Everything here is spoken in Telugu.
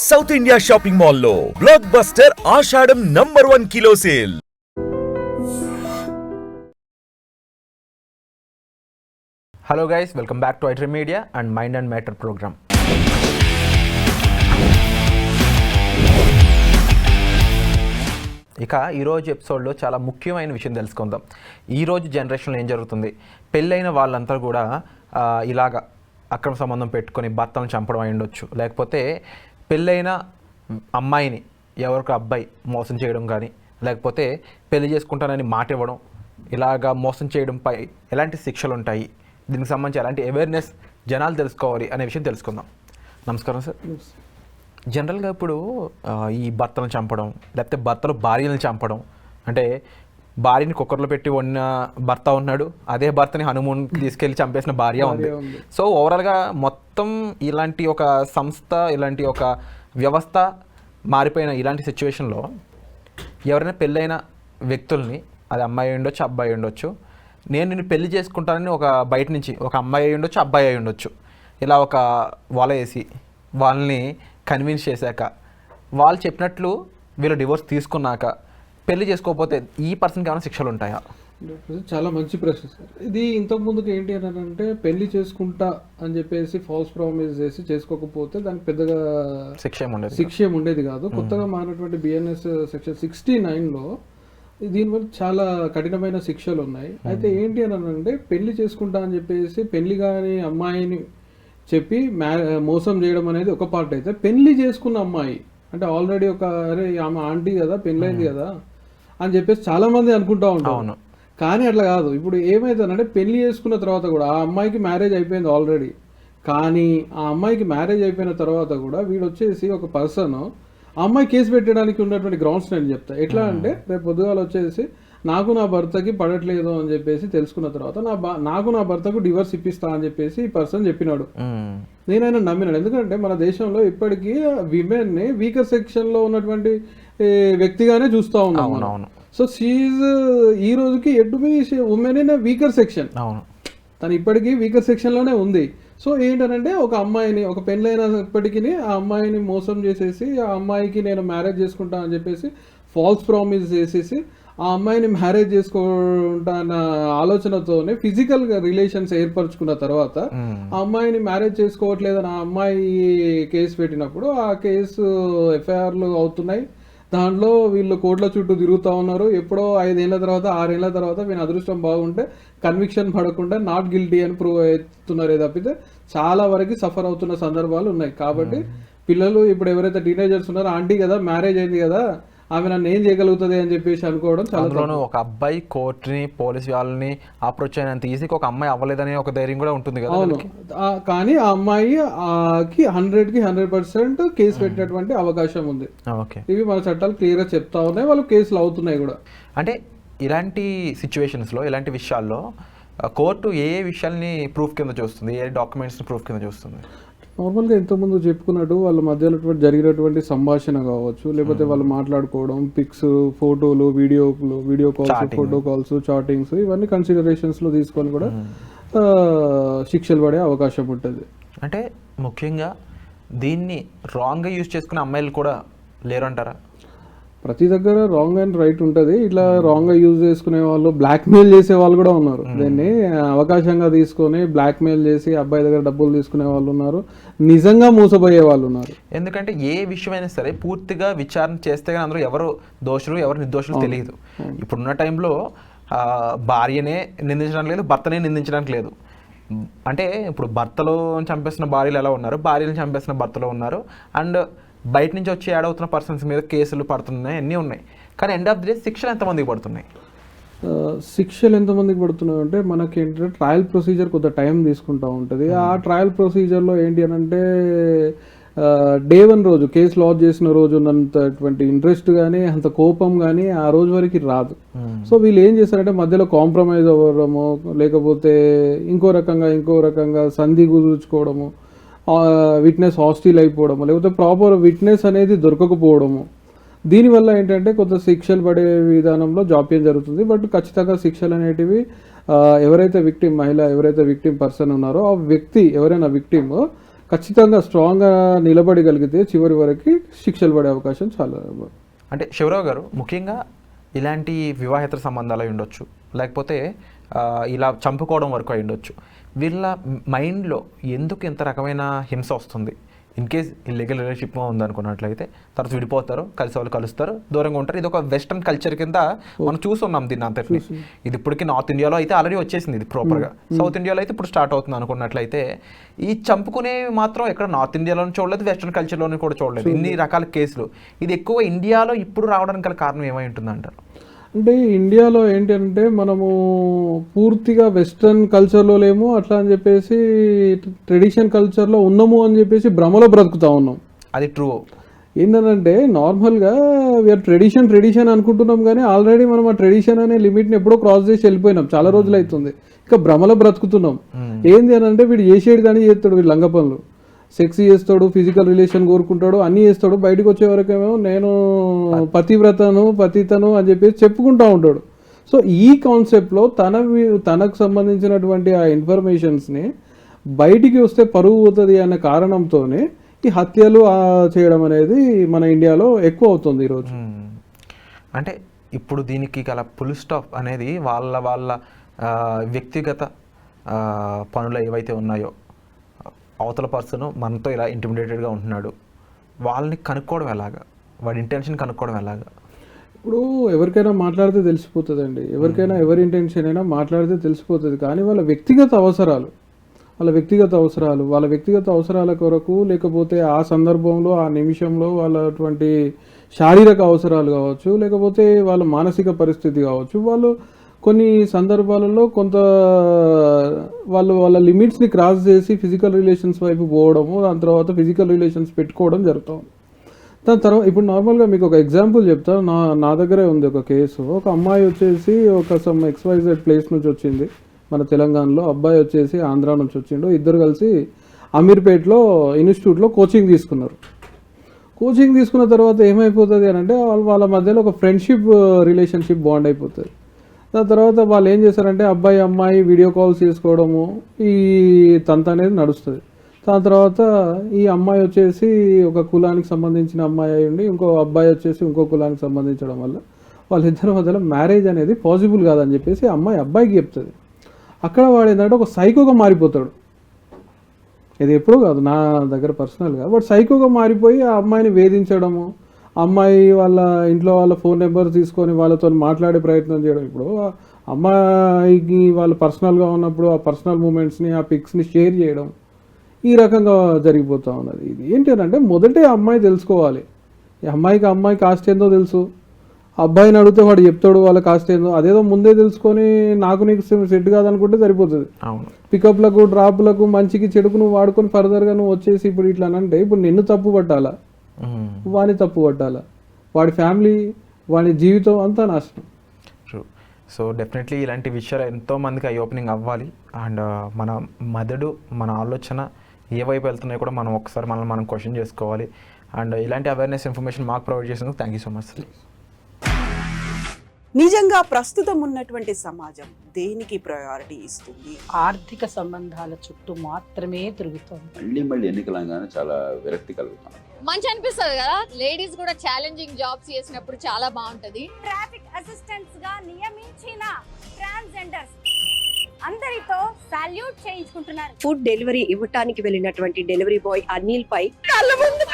సౌత్ ఇండియా షాపింగ్ మాల్లో blockbuster Ashadham #1 kilo sale. Hello guys, welcome back to ఐట్రీ media and mind and matter program. ఇక ఈరోజు ఎపిసోడ్లో చాలా ముఖ్యమైన విషయం తెలుసుకుందాం. ఈరోజు జనరేషన్లో ఏం జరుగుతుంది, పెళ్ళైన వాళ్ళంతా కూడా ఇలాగ అక్రమ సంబంధం పెట్టుకొని భర్తను చంపడం అయి ఉండొచ్చు, లేకపోతే పెళ్ళైన అమ్మాయిని ఎవరికి అబ్బాయి మోసం చేయడం కానీ, లేకపోతే పెళ్లి చేసుకుంటానని మాట ఇవ్వడం, ఇలాగా మోసం చేయడంపై ఎలాంటి శిక్షలు ఉంటాయి, దీనికి సంబంధించి ఎలాంటి అవేర్నెస్ జనాలు తెలుసుకోవాలి అనే విషయం తెలుసుకుందాం. నమస్కారం సార్. జనరల్గా ఇప్పుడు ఈ భర్తను చంపడం, లేకపోతే భర్తలు భార్యలను చంపడం, అంటే భార్యని కుక్కర్లో పెట్టి ఉన్న భర్త ఉన్నాడు, అదే భర్తని హనుమూన్కి తీసుకెళ్ళి చంపేసిన భార్య ఉంది. సో ఓవరాల్గా మొత్తం ఇలాంటి ఒక సంస్థ, ఇలాంటి ఒక వ్యవస్థ మారిపోయిన ఇలాంటి సిచ్యువేషన్లో ఎవరైనా పెళ్ళైన వ్యక్తుల్ని, అది అమ్మాయి ఉండొచ్చు, అబ్బాయి ఉండొచ్చు, నేను నిన్ను పెళ్లి చేసుకుంటానని ఒక బయట నుంచి ఒక అమ్మాయి అయి ఉండొచ్చు, అబ్బాయి అయి ఉండొచ్చు, ఇలా ఒక వల వేసి వాళ్ళని కన్విన్స్ చేశాక, వాళ్ళు చెప్పినట్లు వీళ్ళు డివోర్స్ తీసుకున్నాక పెళ్లి చేసుకోకపోతే ఈ పర్సన్కి ఏమైనా శిక్షలు ఉంటాయా? చాలా మంచి ప్రశ్న సార్. ఇది ఇంతకు ముందుకు ఏంటి అని అంటే, పెళ్లి చేసుకుంటా అని చెప్పేసి ఫాల్స్ ప్రామిస్ చేసి చేసుకోకపోతే దానికి పెద్దగా శిక్ష ఉండేది కాదు. కొత్తగా మారినటువంటి బిఎన్ఎస్ సెక్షన్ 69లో దీనివల్ల చాలా కఠినమైన శిక్షలు ఉన్నాయి. అయితే ఏంటి అని అంటే, పెళ్లి చేసుకుంటా అని చెప్పేసి పెళ్లి కాని అమ్మాయిని చెప్పి మోసం చేయడం అనేది ఒక పార్ట్ అయితే, పెళ్లి చేసుకున్న అమ్మాయి అంటే ఆల్రెడీ ఒక అరే ఆమె ఆంటీ కదా, పెళ్ళైంది కదా అని చెప్పేసి చాలా మంది అనుకుంటా ఉంటారు. కానీ అట్లా కాదు. ఇప్పుడు ఏమైతుందంటే, పెళ్లి చేసుకున్న తర్వాత కూడా ఆ అమ్మాయికి మ్యారేజ్ అయిపోయింది ఆల్రెడీ, కానీ ఆ అమ్మాయికి మ్యారేజ్ అయిపోయిన తర్వాత కూడా వీడు వచ్చేసి ఒక పర్సన్ ఆ అమ్మాయి కేసు పెట్టడానికి ఉన్నటువంటి గ్రౌండ్స్ నేను చెప్తా. ఎట్లా అంటే, రేపు పొద్దుగాల వచ్చేసి నాకు నా భర్తకి పడట్లేదు అని చెప్పేసి తెలుసుకున్న తర్వాత నాకు నా భర్తకు డివోర్స్ ఇప్పిస్తా అని చెప్పేసి ఈ పర్సన్ చెప్పినాడు. నేనైనా నమ్మినాడు. ఎందుకంటే మన దేశంలో ఇప్పటికీ విమెన్ ని వీకర్ సెక్షన్ లో ఉన్నటువంటి వ్యక్తిగానే చూస్తూ ఉన్నాం. సో షీఈ్ ఈ రోజుకి ఎటు B women in weaker section, తను ఇప్పటికీ వీకర్ సెక్షన్ లోనే ఉంది. సో ఏంటంటే, ఒక అమ్మాయిని, ఒక పెళ్ళైనప్పటికీ ఆ అమ్మాయిని మోసం చేసేసి, ఆ అమ్మాయికి నేను మ్యారేజ్ చేసుకుంటా అని చెప్పేసి ఫాల్స్ ప్రామిస్ చేసేసి ఆ అమ్మాయిని మ్యారేజ్ చేసుకుంటా అన్న ఆలోచనతోనే ఫిజికల్ గా రిలేషన్స్ ఏర్పరచుకున్న తర్వాత ఆ అమ్మాయిని మ్యారేజ్ చేసుకోవట్లేదని ఆ అమ్మాయి కేసు పెట్టినప్పుడు ఆ కేసు ఎఫ్ఐఆర్లు అవుతున్నాయి. దాంట్లో వీళ్ళు కోర్టుల చుట్టూ తిరుగుతూ ఉన్నారు. ఎప్పుడో 5 ఏళ్ల తర్వాత 6 ఏళ్ల తర్వాత వీళ్ళ అదృష్టం బాగుంటే కన్విక్షన్ పడకుండా నాట్ గిల్టీ అని ప్రూవ్ అవుతున్నారే తప్పితే చాలా వరకు సఫర్ అవుతున్న సందర్భాలు ఉన్నాయి. కాబట్టి పిల్లలు ఇప్పుడు ఎవరైతే టీనేజర్స్ ఉన్నారో, ఆంటీ కదా, మ్యారేజ్ అయింది కదా, ఆమె నన్ను ఏం చేయగలుగుతుంది అని చెప్పేసి అనుకోవడం చాలా. ఒక అబ్బాయి కోర్టుని, పోలీస్ వాళ్ళని అప్రోచ్ అయినంత ఈజీగా ఒక అమ్మాయి అవ్వలేదని ఒక ధైర్యం కూడా ఉంటుంది కదా. అవును, కానీ ఆ అమ్మాయికి 100% కేసు పెట్టినటువంటి అవకాశం ఉంది. ఇవి మన చట్టాలు క్లియర్ గా చెప్తా ఉన్నాయి, వాళ్ళు కేసులు అవుతున్నాయి కూడా. అంటే ఇలాంటి సిచ్యువేషన్స్లో, ఇలాంటి విషయాల్లో కోర్టు ఏ విషయాల్ని ప్రూఫ్ కింద చూస్తుంది, ఏ డాక్యుమెంట్స్ని ప్రూఫ్ కింద చూస్తుంది? నార్మల్గా ఇంతకుముందు చెప్పుకున్నట్టు వాళ్ళ మధ్యలో జరిగినటువంటి సంభాషణ కావచ్చు, లేకపోతే వాళ్ళు మాట్లాడుకోవడం, పిక్స్, ఫోటోలు, video calls, photo calls, chattings, ఇవన్నీ కన్సిడరేషన్స్లో తీసుకొని కూడా శిక్షలు పడే అవకాశం ఉంటుంది. అంటే ముఖ్యంగా దీన్ని రాంగ్గా యూజ్ చేసుకునే అమ్మాయిలు కూడా లేరు అంటారా? ప్రతి దగ్గర రాంగ్ అండ్ రైట్ ఉంటుంది. ఇట్లా రాంగ్గా యూజ్ చేసుకునే వాళ్ళు, బ్లాక్మెయిల్ చేసే వాళ్ళు కూడా ఉన్నారు. దీన్ని అవకాశంగా తీసుకొని బ్లాక్మెయిల్ చేసి అబ్బాయి దగ్గర డబ్బులు తీసుకునే వాళ్ళు ఉన్నారు, నిజంగా మోసపోయే వాళ్ళు ఉన్నారు. ఎందుకంటే ఏ విషయమైనా సరే పూర్తిగా విచారణ చేస్తే కానీ అందరూ ఎవరు దోషులు, ఎవరు నిర్దోషులు తెలియదు. ఇప్పుడున్న టైంలో భార్యనే నిందించడానికి లేదు, భర్తనే నిందించడానికి లేదు. అంటే ఇప్పుడు భర్తలో చంపేసిన భార్యలు ఎలా ఉన్నారు, భార్యను చంపేసిన భర్తలో ఉన్నారు, అండ్ బయట నుంచి వచ్చి యాడ్ అవుతున్న పర్సన్స్ మీద కేసులు పడుతున్నాయి, అన్నీ ఉన్నాయి. కానీ ఎండ్ ఆఫ్ ది డే శిక్షలు ఎంతమందికి పడుతున్నాయి? శిక్షలు ఎంతమందికి పడుతున్నాయి అంటే, మనకి ఏంటంటే ట్రయల్ ప్రొసీజర్ కొంత టైం తీసుకుంటూ ఉంటుంది. ఆ ట్రయల్ ప్రొసీజర్లో ఏంటి అని అంటే, Day 1 రోజు కేసు లాంచ్ చేసిన రోజు ఉన్నంతటువంటి ఇంట్రెస్ట్ కానీ, అంత కోపం కానీ ఆ రోజు వరకు రాదు. సో వీళ్ళు ఏం చేస్తారంటే, మధ్యలో కాంప్రమైజ్ అవ్వడము, లేకపోతే ఇంకో రకంగా సంధి కుదుర్చుకోవడము, విట్నెస్ హాస్టిల్ అయిపోవడము, లేకపోతే ప్రాపర్ విట్నెస్ అనేది దొరకకపోవడము, దీనివల్ల ఏంటంటే కొంత శిక్షలు పడే విధానంలో జాప్యం జరుగుతుంది. బట్ ఖచ్చితంగా శిక్షలు అనేటివి ఎవరైతే విక్టిమ్ మహిళ, ఎవరైతే విక్టిమ్ పర్సన్ ఉన్నారో ఆ వ్యక్తి, ఎవరైనా విక్టిమ్ ఖచ్చితంగా స్ట్రాంగ్గా నిలబడగలిగితే చివరి వరకు శిక్షలు పడే అవకాశం చాలా. అంటే శివరావు గారు, ముఖ్యంగా ఇలాంటి వివాహేతర సంబంధాలు అయి ఉండొచ్చు, లేకపోతే ఇలా చంపుకోవడం వరకు అయి ఉండొచ్చు, వీళ్ళ మైండ్లో ఎందుకు ఇంత రకమైన హింస వస్తుంది? ఇన్ కేస్ ఇల్లీగల్ రిలేషన్షిప్ ఉందనుకున్నట్లయితే తర్వాత విడిపోతారు, కలిసి వాళ్ళు కలుస్తారు, దూరంగా ఉంటారు. ఇది ఒక వెస్ట్రన్ కల్చర్ కింద మనం చూస్తున్నాం దీన్ని అంతటిని. ఇది ఇప్పటికీ నార్త్ ఇండియాలో అయితే ఆల్రెడీ వచ్చేసింది ఇది ప్రాపర్గా, సౌత్ ఇండియాలో అయితే ఇప్పుడు స్టార్ట్ అవుతుంది అనుకున్నట్లయితే, ఈ చంపుకునేవి మాత్రం ఎక్కడ నార్త్ ఇండియాలోనే చూడలేదు, వెస్ట్రన్ కల్చర్లోనే కూడా చూడలేదు ఇన్ని రకాల కేసులు. ఇది ఎక్కువ ఇండియాలో ఇప్పుడు రావడానికి గల కారణం ఏమై ఉంటుంది అంటారు? అంటే ఇండియాలో ఏంటి అంటే మనము పూర్తిగా వెస్ట్రన్ కల్చర్లో లేము, అట్లా అని చెప్పేసి ట్రెడిషన్ కల్చర్లో ఉన్నాము అని చెప్పేసి భ్రమలో బ్రతుకుతా ఉన్నాం. అది ట్రూ. ఏంటంటే నార్మల్గా వీఆర్ ట్రెడిషన్ అనుకుంటున్నాం, కానీ ఆల్రెడీ మనం ఆ ట్రెడిషన్ అనే లిమిట్ని ఎప్పుడో క్రాస్ చేసి వెళ్ళిపోయినాం, చాలా రోజులు అవుతుంది. ఇంకా భ్రమలో బ్రతుకుతున్నాం. ఏంది అని అంటే వీడు చేసేది కానీ చేస్తాడు, వీడు లంగ పనులు, సెక్స్ చేస్తాడు, ఫిజికల్ రిలేషన్ కోరుకుంటాడు, అన్నీ చేస్తాడు. బయటకు వచ్చే వరకేమో నేను పతితను అని చెప్పేసి చెప్పుకుంటూ ఉంటాడు. సో ఈ కాన్సెప్ట్లో తనకు సంబంధించినటువంటి ఆ ఇన్ఫర్మేషన్స్ని బయటికి వస్తే పరువు అవుతుంది అనే కారణంతోనే ఈ హత్యలు చేయడం అనేది మన ఇండియాలో ఎక్కువ అవుతుంది ఈరోజు. అంటే ఇప్పుడు దీనికి గల ఫుల్ స్టాప్ అనేది వాళ్ళ వ్యక్తిగత పనులు ఏవైతే ఉన్నాయో, అవతల పర్సన్ మనతో ఇలా ఇంటిమిడేటెడ్గా ఉంటున్నాడు, వాళ్ళని కనుక్కోవడం ఎలాగా, వాడి ఇంటెన్షన్ కనుక్కోవడం ఎలాగా? ఇప్పుడు ఎవరికైనా మాట్లాడితే తెలిసిపోతుందండి, ఎవరికైనా ఎవరి ఇంటెన్షన్ అయినా మాట్లాడితే తెలిసిపోతుంది. కానీ వాళ్ళ వ్యక్తిగత అవసరాల కొరకు, లేకపోతే ఆ సందర్భంలో ఆ నిమిషంలో వాళ్ళటువంటి శారీరక అవసరాలు కావచ్చు, లేకపోతే వాళ్ళ మానసిక పరిస్థితి కావచ్చు, వాళ్ళు కొన్ని సందర్భాలలో కొంత వాళ్ళ లిమిట్స్ని క్రాస్ చేసి ఫిజికల్ రిలేషన్స్ వైపు పోవడము, దాని తర్వాత ఫిజికల్ రిలేషన్స్ పెట్టుకోవడం జరుగుతుంది. దాని తర్వాత ఇప్పుడు నార్మల్గా మీకు ఒక ఎగ్జాంపుల్ చెప్తాను. నా దగ్గరే ఉంది ఒక కేసు. ఒక అమ్మాయి వచ్చేసి ఒక సమ్ XYZ ప్లేస్ నుంచి వచ్చింది మన తెలంగాణలో, అబ్బాయి వచ్చేసి ఆంధ్ర నుంచి వచ్చిండు. ఇద్దరు కలిసి అమీర్పేట్లో ఇన్స్టిట్యూట్లో కోచింగ్ తీసుకున్నారు. కోచింగ్ తీసుకున్న తర్వాత ఏమైపోతుంది అని అంటే వాళ్ళ మధ్యలో ఒక ఫ్రెండ్షిప్ రిలేషన్షిప్ బాండ్ అయిపోతుంది. దాని తర్వాత వాళ్ళు ఏం చేశారంటే అబ్బాయి అమ్మాయి వీడియో కాల్స్ చేసుకోవడము, ఈ తంత అనేది నడుస్తుంది. దాని తర్వాత ఈ అమ్మాయి వచ్చేసి ఒక కులానికి సంబంధించిన అమ్మాయి అయి ఉండి, ఇంకో అబ్బాయి వచ్చేసి ఇంకో కులానికి సంబంధించడం వల్ల వాళ్ళిద్దరి మధ్యలో మ్యారేజ్ అనేది పాసిబుల్ కాదని చెప్పేసి అమ్మాయి అబ్బాయికి చెప్తుంది. అక్కడ వాడు ఏంటంటే ఒక సైకోగా మారిపోతాడు. ఇది ఎప్పుడూ కాదు, నా దగ్గర పర్సనల్గా వాడు సైకోగా మారిపోయి ఆ అమ్మాయిని వేధించడము, అమ్మాయి వాళ్ళ ఇంట్లో వాళ్ళ ఫోన్ నెంబర్ తీసుకొని వాళ్ళతో మాట్లాడే ప్రయత్నం చేయడం. ఇప్పుడు అమ్మాయికి వాళ్ళు పర్సనల్గా ఉన్నప్పుడు ఆ పర్సనల్ మూమెంట్స్ని, ఆ పిక్స్ని షేర్ చేయడం, ఈ రకంగా జరిగిపోతూ ఉన్నది. ఇది ఏంటి అంటే మొదటే అమ్మాయి తెలుసుకోవాలి, ఈ అమ్మాయి కాస్ట్ ఏందో తెలుసు, అబ్బాయిని అడిగితే వాడు చెప్తాడు వాళ్ళ కాస్ట్ ఏందో. అదేదో ముందే తెలుసుకొని నీకు సెట్ కాదనుకుంటే సరిపోతుంది. పికప్లకు డ్రాప్లకు మంచికి చెడుకు నువ్వు వాడుకొని ఫర్దర్గా నువ్వు వచ్చేసి ఇప్పుడు ఇట్లా అంటే ఇప్పుడు నిన్ను తప్పు పట్టాలా, వాడిని తప్పు పట్టాలా, వాడి ఫ్యామిలీ వాడి జీవితం అంతా నాశనం. సో డెఫినెట్లీ ఇలాంటి విషయాలు ఎంతోమందికి ఐ ఓపెనింగ్ అవ్వాలి. అండ్ మన మెదడు, మన ఆలోచన ఏ వైపు వెళ్తున్నాయో కూడా మనం ఒకసారి మనం క్వశ్చన్ చేసుకోవాలి. అండ్ ఇలాంటి అవేర్నెస్ ఇన్ఫర్మేషన్ మాకు ప్రొవైడ్ చేసినందుకు థ్యాంక్ యూ సో మచ్. నిజంగా ప్రస్తుతం ఉన్నటువంటి సమాజం దేనికి ప్రయారిటీ ఇస్తుంది? ఆర్థిక సంబంధాల చుట్టూ మాత్రమే తిరుగుతుంది. మళ్ళీ ఎన్నికలంగానే చాలా విరక్తి కలుగుతాం. మంచి అనిపిస్తుంది కదా, లేడీస్ కూడా ఛాలెంజింగ్ జాబ్స్ చేసినప్పుడు చాలా బాగుంటది. ట్రాఫిక్ అసిస్టెంట్స్ గా నియమించిన ట్రాన్స్జెండర్స్ అందరితో సాల్యూట్ చేయించుకుంటున్నారు. ఫుడ్ డెలివరీ ఇవ్వటానికి వెళ్ళినటువంటి డెలివరీ బాయ్ అనిల్ పై కళ్ళ ముందు